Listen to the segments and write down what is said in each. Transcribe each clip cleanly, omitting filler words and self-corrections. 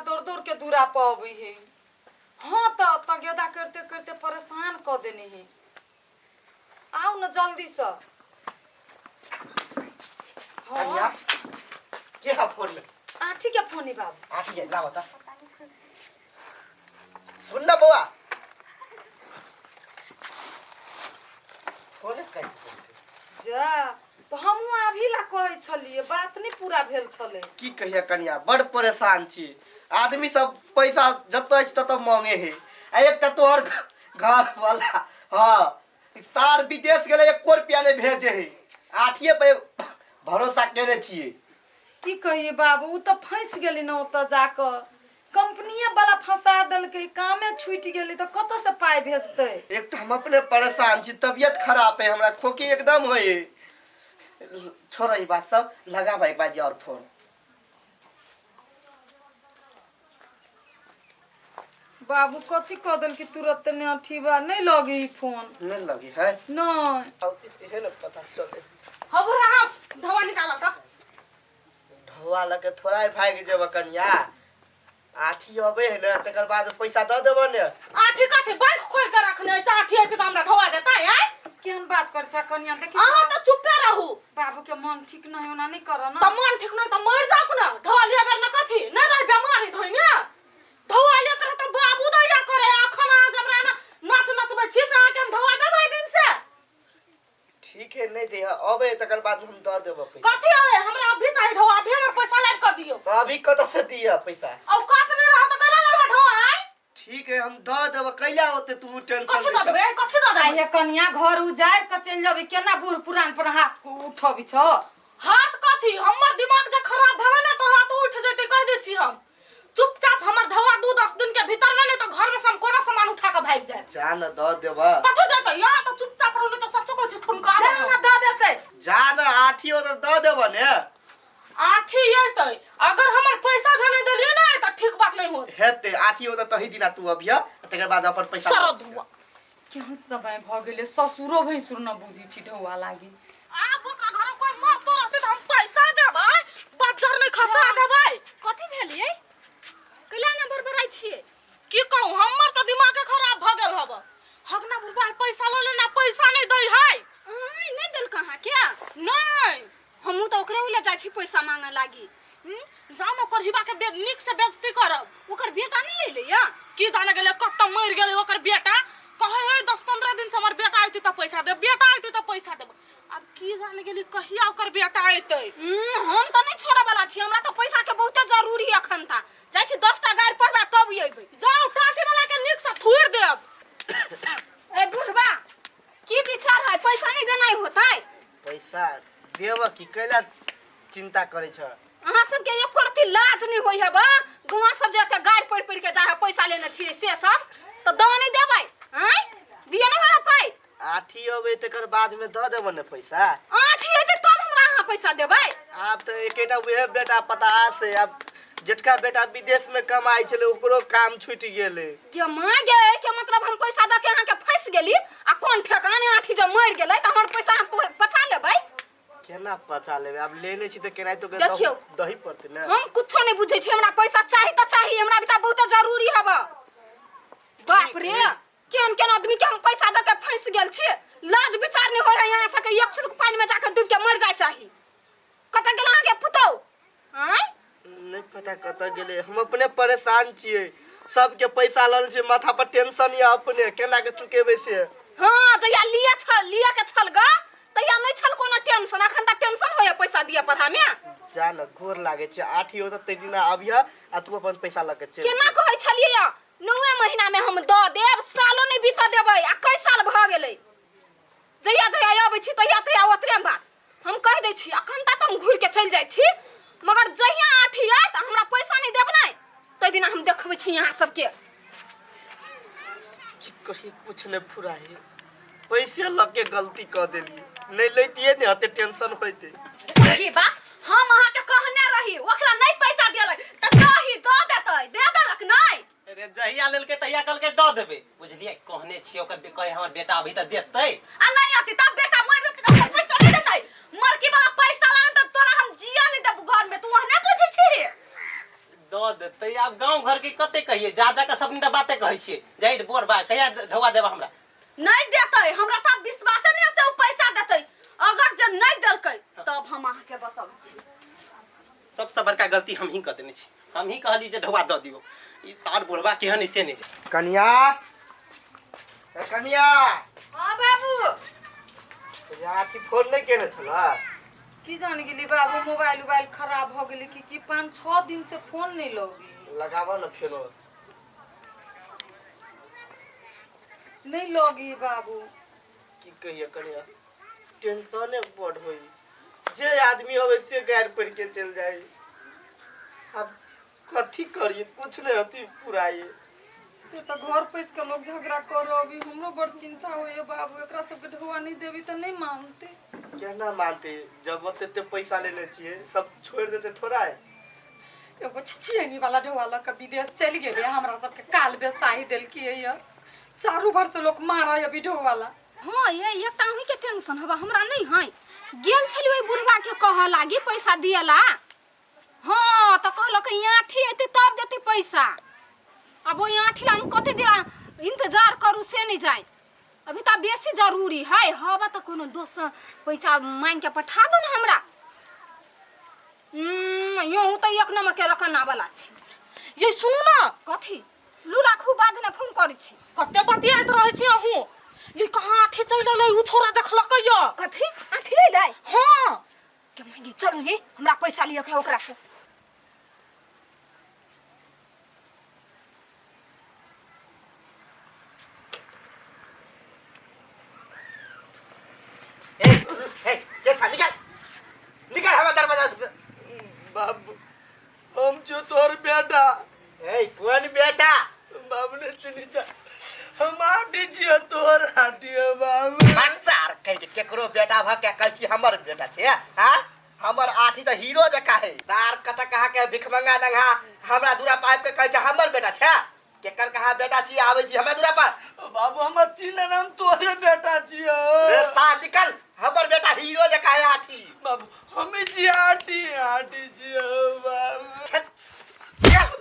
दौड़ दौड़ के दूरा पावे है। हाँ तो गेदा करते करते परेशान कर देने है। आओ ना जल्दी से। हाँ क्या फोन में आठी क्या फोन है बाबू? आठी है, ला बता। सुन ना बुआ, फोन कर जा तो हम अभी ला कहे छलिए, बात नहीं पूरा भेल छले। की कहिया कनिया, बड़ परेशान छी। आदमी सब पैसा जतऽ ततऽ मांगे है। आ एक तोहर घर वाला हाँ तार विदेश गेले 1 रुपया नहीं भेजे है। आठिए पे भरोसा केने छिए। की कहिए बाबू, उ तो फंस गेली न ओत जाकर। कंपनीए वाला फंसा देलकै, कामे छूट गेली तो कत से पाई भेजते। एक तो हम अपने परेशान छी, तबियत खराब है हमरा, खोखी एकदम होए। छोड़ ई बात सब, लगा भाई बाजी और फोन। बाबू कथी कह देल कि तुरंत ने अठीबा नहीं लगी ई फोन। नहीं लगी है नहीं औसी है ना पता चले। हबु रहा धवा निकाला था। ढोआ लगे थोड़ा ही भाग जेब कनिया। आठी अबे है ना, तकर बाद पैसा दे देबो ने। आठी काठी बैंक खोल के रखने ऐसा आठी है कि तो हमरा धवा देता है। केहन बात कर छ कन्या, देखी आ तो चुप रहू। बाबू के मन ठीक नहीं होना नहीं कर ना। त मन ठीक नहीं तो मर जाऊ ना। धवा लिया बेर न कथी न रह बीमारी धइने। धवा लिया करे तो बाबू दैया करे। अखन आज हमरा ना नाच नचबे छी से आके हम धवा देबै दिन से। ठीक है नहीं दे अबे, तकर बाद हम दे देबो पैसा। कथी है हमरा अभी चाहिए धवा, अभी हमर पैसा लाइव कर दियो। तो अभी कत से दिया पैसा? औकात नहीं रहा तो कला लगा धवा है। ठीक है हम दे देबो। कैला होते तू टेंशन कथी द देबै, कथी द देबै? आइए कन्या घर उजाड़ के चल जाबे, केना बूढ़ पुरान पर हाथ को उठबी छ। हाथ कथी, हमर दिमाग जे खराब भेल ने तो हाथ उठ जते कह दे छी हम। चुपचाप हमर धवा 2-10 दिन के भीतर में नहीं तो घर में से हम कोनो सामान उठा के भाग जाए। जान दे देबो। कथी जाते यहाँ तो चुपचाप रहू, नहीं तो सच को ठुनका जा ना दे देते। जान आठी हो तो दे देबो ने। आठी येतै, अगर हमर पैसा जने देलिए ना त ठीक बात नहीं होत। हेते आठी हो तो तही दिना तू अभिया, तकर बाद अपन पैसा सरद हुआ केहन समय भ गेले, ससुरो भैंसुर न बुझी छी ढौआ लागी। आप ओकरा घर कोई मर तो रहते त हम पैसा देबै, बाजार में खसा देबै। कथी भेलियै? कैला ना बरबराई छियै? की कहूं, हमर त दिमाग खराब भ गेल हब। हगना बुढ़बा पैसा ल लेना, पैसा नहीं दै है। आय नहीं देल कहां क्या? नहीं हमहू तो ओकरे उले जाय छी पैसा मांगे लागी। जाम ओकर हिबा के नीक से बेइज्जती करब। ओकर बेटा नहीं ले ले या? की जाने गेले कत मर गेले ओकर बेटा। कहे है 10-15 दिन से हमर बेटा आइते त पैसा दे, बेटा आइते त पैसा देब। अब की जाने गेली कहिया ओकर बेटा आइते। हम तो नहीं छोड़े वाला छी, हमरा तो पैसा के बहुत जरूरी अखन था। जाय छी 10 टा गाड़ी पड़बा तब अइबै। जाओ टाटी वाला के नीक से थुर देब। ए बुढ़बा की विचार है, पैसा नहीं देना ही होता है? पैसा देबो की कैला चिंता करे छ? अहाँ सब के एको रती लाज नहीं होई है बा। गुवा सब जैसे गाड़ी पड़ के जाए पैसा लेने छिए से सब तो द नहीं देबै। हैं दिए नहीं हो पाई। आठी अबे तकर बाद में दे देबो ने पैसा। आठी हेते तब हमरा अहाँ पैसा देबै। आप तो एकेटा उहे बेटा पता से, अब जेठका बेटा विदेश में कमाई छले ओकरो काम छूट गेले। के मां गे के मतलब हम पैसा द के अहाँ के फंस गेली आ कोन ठेकाने आठी जे मर गेलै त हमर पैसा बचा लेबै। केना बचा लेबे? अब लेने छी त केना तो देखियो, दही पड़ते ना। हम कुछो नहीं बुझै छी, हमरा पैसा चाही त चाही, हमरा भी त बहुत जरूरी हबा। बाप रे केन केन आदमी के हम पैसा द के फंस गेल छी। लाज विचार नहीं होय है यहां से के 1 चुरुक पानी में जाकर डूब के मर जाय चाही। कत गेल अहाँ के पुतौ? हैं नहीं पता कत गेले। हम अपने परेशान छिए, सबके पैसा लल छै, माथा पर टेंशन या अपने केना के चुकेबे से। हां जया लिया के छल ग तया नहीं छल कोनो टेंशन। अखन त टेंशन होय पैसा दिया पर हमें। जान घोर लागे छै। आठी हो त ते दिना अभिया आ तू अपन पैसा लके चल। केना कहै छलियै या 9 महीना में हम द देब, सालो नहीं बीत देबै। आ कई साल भ गेलै, जया जया आबै छी तया ओतरे बात हम कह दै छी। अखन त हम घुर के चल जाय छी, मगर जहिया आठी आय त हमरा पैसा नहीं देब नै तै दिन हम देखबै छी यहां सबके। कहीं कुछ नहीं फुराई, पैसे लके गलती कर देली। नहीं लेतिए ने हते टेंशन होइते। की बा हम अहाँ के कहने रही ओकरा नहीं पैसा देलक त कही द देतै, दे देलक नहीं। अरे जहिया लेलके तहिया कल के दे देबे। बुझलिए कहने छी ओकर कहे हमर बेटा अभी त देतै। आ नहीं आती तब बेटा मर जेतै त ओकर पैसा नहीं देतै। मरकी वाला पैसा लान त तोरा हम जिया नहीं देब घर में, तू वह नहीं बुझै छी। दे देते आप गांव घर के कते कहिए जा जा के सबनी बातें कहै छियै जाई बोर बा कहिया ढवा देबा हमरा नहीं देतै हमरा त विश्वास नहीं से उ पैसा देतै अगर जे नहीं देलकै तब हम अहाँ के बताबै छी सबसे बड़का गलती हम ही कर देने छी हम ही कहली जे ढवा द दियो ई सार बुढ़वा केहन इसे नहीं छै कन्या ए कन्या हाँ बाबू आठी फोन नहीं केने छला की जान गेली बाबू मोबाइल उबाइल खराब हो गेली कि 5-6 दिन से फोन नहीं लगी लगावा ना फेरो नहीं लगी बाबू की कहिए कन्या टेंशने बढ़ होई जे आदमी होवे से गाड़ पड़ के चल जाए अब कथी करिए कुछ नहीं होती पुराइए से तो घर पैस के लोग झगड़ा करो अभी हमरो बड़ चिंता होए बाबू एकरा सबके ढवा नहीं देवी तो नहीं मानते क्या ना मानते जब ते पैसा लेने चाहिए सब छोड़ देते थोड़ा है एगो छिछियनी वाला ढवाला का विदेश चल गेले हमरा सबके काल बेसाही देल की है चारू भर से लोग मारा अभी ढवाला हाँ ये टाही के टेंशन हवा हमरा नहीं है गेल छली ओई बुढ़वा के कह लागी पैसा दियला हाँ तो कहलक आठी एते तब देती पैसा अब वो आठी हम कते देर इंतजार करू से नहीं जाए अभी तो बेसी जरूरी है हवा तो कोनो दोस्त पैसा मांग के पठा दो ना हमरा यो तो एक नंबर के रखना वाला छी ये सुनु ना कथी लूला खूब बाद में फोन करी छी कते बतियात रहै छी अहू ये कहां आठी चल रहलै उ छोरा देखलकै य कथी आठी लै हां के मांगी चलू जी हमरा पैसा लियो के ओकरा से के था निकल निकल हमारा दरवाजा बाबू हम जो तोर बेटा ए कौन बेटा बाबू ने चली जा हम आटी छियो तोर आटी बाबू मानदार कह के केकरो बेटा भ के कहै छी हमर बेटा छै हां हमर आठी त हीरो जका है तार कत कहा के भिखमंगा डंगा हमरा दूरा पाइप के कहै छै हमर बेटा छै केकर कहा बेटा छी आबै छी हमरा दूरा पर बाबू हमर चिन्ह नाम तोरे बेटा छियो रे ता निकल हमर बेटा हीरो जका है आठी बाबू हमें जी आठी आठी छियो बाबू चल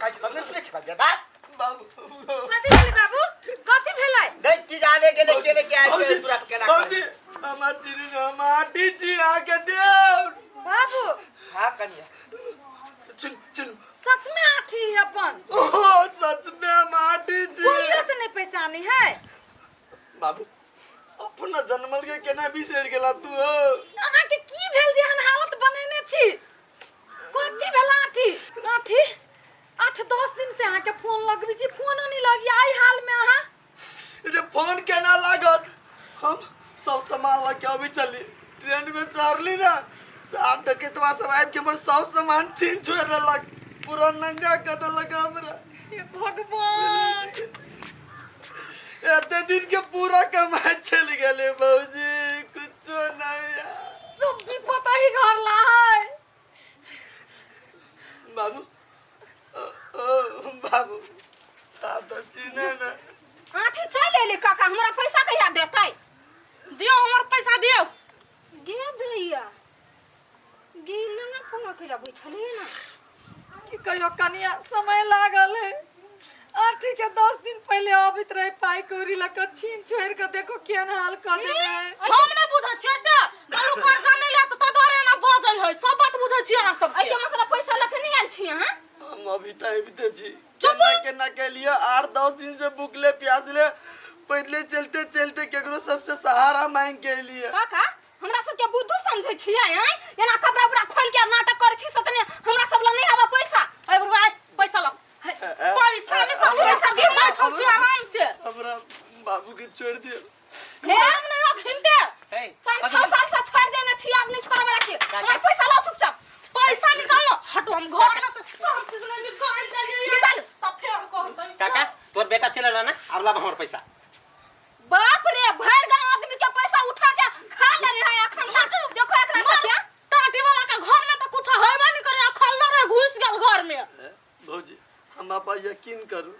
काज तने सुने छ बेटा बाबू कथी भेलै बाबू कथी भेलै नहीं की जाने गेले केले के आके दूरा पे केना बाबूजी हमर चिन्ह हम आठी छी आके देव बाबू हां कनिया चुन चुन सच में आठी है अपन ओ सच में हम आठी छी कोई से नहीं पहचानी है बाबू अपना जन्मल के केना बिसर गेला तू अहाँ के की भेल जेहन हालत बनेने छी कथी भेल आठी आठी 8-10 दिन से अहाँ के फोन लगबी छी फोन नहीं लगी आई हाल में अहाँ रे फोन केना लागल हम सब सामान लेके अभी चली ट्रेन में चढ़ली ना 7 टकेतवा सब आबि के हमर सब सामान छीन छोड़ लेलक पूरा नंगा कर देलक हमरा हे भगवान एते दिन के पूरा कमाई चल गेले बाबूजी कुछ नहीं सब भी पता ही घर ला है बाबू बाबू आप तो चिन्हे ना आठी चल एले काका हमरा पैसा कहिया देतै दियो हमर पैसा दियो गे दैया गे लंगा पंगा कइला बैठले ना कि कहियो कनिया समय लागल है आठी के 10 दिन पहले अबित रहे पाई कौरी लक छीन छोड़ के देखो केन हाल कर देने है हम न बुझै छियै से गलू कर जाने ला तो तोरे ना बजै है सब बात बुझै छियै अहाँ सब ऐ के मतलब पैसा लख नहीं आल छी हां हम अभी तक बीते छी केना के लिए 8-10 दिन से भूखले प्यासले पैदले चलते चलते केकरो सबसे सहारा मांग के लिए काका हमरा सब के बुद्धू समझै छियै हैं एना कपड़ा उपड़ा खोल के नाटक करै छी सतने हमरा सब ल नहीं आबा पैसा ए बुआ पैसा लो पैसा ले तो पैसा दे बैठो छी आराम से हमरा बाबू के छोड़ दियो हे हम नहीं अखिनते हे 5-6 साल से छोड़ देने छी आदमी छोड़े वाला छी हमरा पैसा लो चुपचाप पैसा निकालो हटो हम घर में से सब चीज ले निकाल देलिए निकाल तब फिर कहतै काका तोर बेटा चलेला ना अब ला हमर पैसा बाप रे भर गांव आदमी के पैसा उठा के खा ले रे है अखन देखो एकरा सब के टाटी वाला के घर में तो कुछ होइबा नहीं करे खलदर रे घुस गेल घर में भौजी हम आप यकीन करू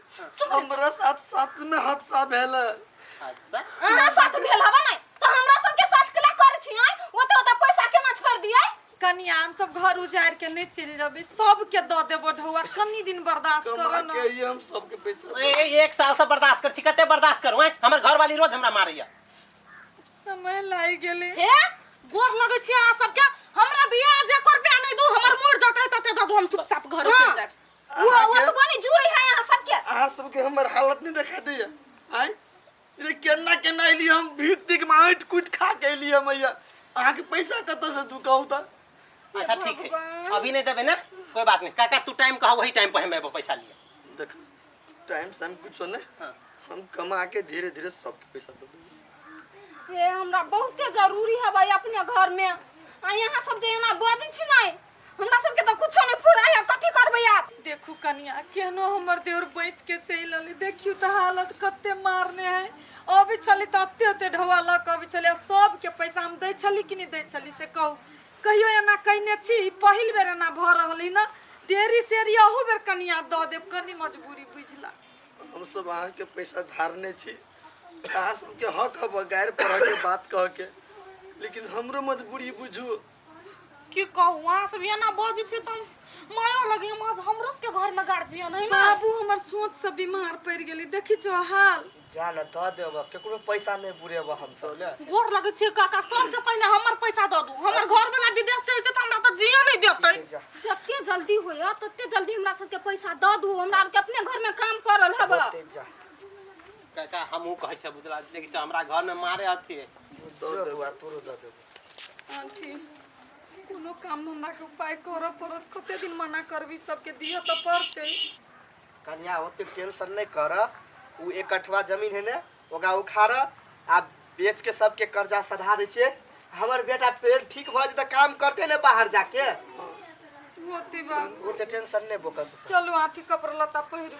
हमरा साथ सच में हादसा भेल अच्छा हमरा साथ भेल हवा नहीं तो हमरा सब के साथ कला कर छी हैं ओते पैसा केना छोड़ दियै कनिया हम सब घर उजाड़ के नहीं चली जाबे सबके द देबो ढौआ कनी दिन बर्दाश्त कमा करो ना के ही हम सबके पैसा एक साल से बर्दाश्त कर छी कते बर्दाश्त करू हैं हमर घर वाली रोज हमरा मारैया समय लाग गेले हे गोर लगै छी अहाँ सबके हमरा बियाह जे करबे नहीं दू हमर मोर जतै तते दू हम चुपचाप घर चल जाब वो तो बनी जुड़ी है यहाँ सबके अहाँ सबके हमर हालत नहीं देखा दैया आय रे केना केना एली हम भीख माइट कुट खा के एली हम मैया अहाँ के पैसा कत से तू कहू त अच्छा ठीक है अभी नहीं देबे ना कोई बात नहीं काका तू टाइम कहा वही टाइम पे हमें पैसा लिया देख टाइम सम कुछ ने हाँ। हम कमा के धीरे धीरे सबके पैसा दे देंगे ये हमरा बहुते जरूरी है भाई अपने घर में आ यहाँ सब जे एना बाजी छी नहीं हमरा सबके तो कुछो नहीं फुराय कथि करबै आप देखू कनिया केहनो हमर देवर बच के चल अली देखियो त हालत कते मारने है अभी छली त अते ढौआ ल के अभी छली सबके पैसा हम दै छली कि नहीं दै छली से कहू कहियो एना कहने छी पहिल बेर एना भ रहली ना देरी सेरी अहू बेर कनिया द देब कनी मजबूरी बुझला हम सब अहाँ के पैसा धारने छी अहाँ सबके हक अब गैर पढ़ के बात कह के लेकिन हमरो मजबूरी बुझू की कहू वहां से एना बाजी छी त मायो लगी हमरो के घर में गार्जियन है ना बाबू हमर सोच से बीमार पड़ गेली देखी छो हाल जान द देब केकरो पैसा नहीं बुरेब हम तो ले गोर लगै छी काका सबसे पहले हमर पैसा द दू हमर घर वाला विदेश से अइते त हमरा त जियो नहीं देतै जते जल्दी होय तते जल्दी हमरा सबके पैसा द दू हमरा के अपने घर में काम करल हब काका हमहू कहै छै बुझला देखि छ हमरा घर में मारे हथी दो देब तोरो द देब आंटी कोनो काम धंधा के उपाय कर पड़त कते दिन मना करबी सबके दियो त पड़ते कन्या ओते टेंशन नहीं कर उ एक कठवा जमीन है ने ओगा उखाड़ आ बेच के सबके कर्जा सधा दे छे हमर बेटा पेट ठीक भ जे त काम करते ने बाहर जाके होती बा ओते टेंशन नहीं बोकर चलो आंटी कपड़ा लता पहिरू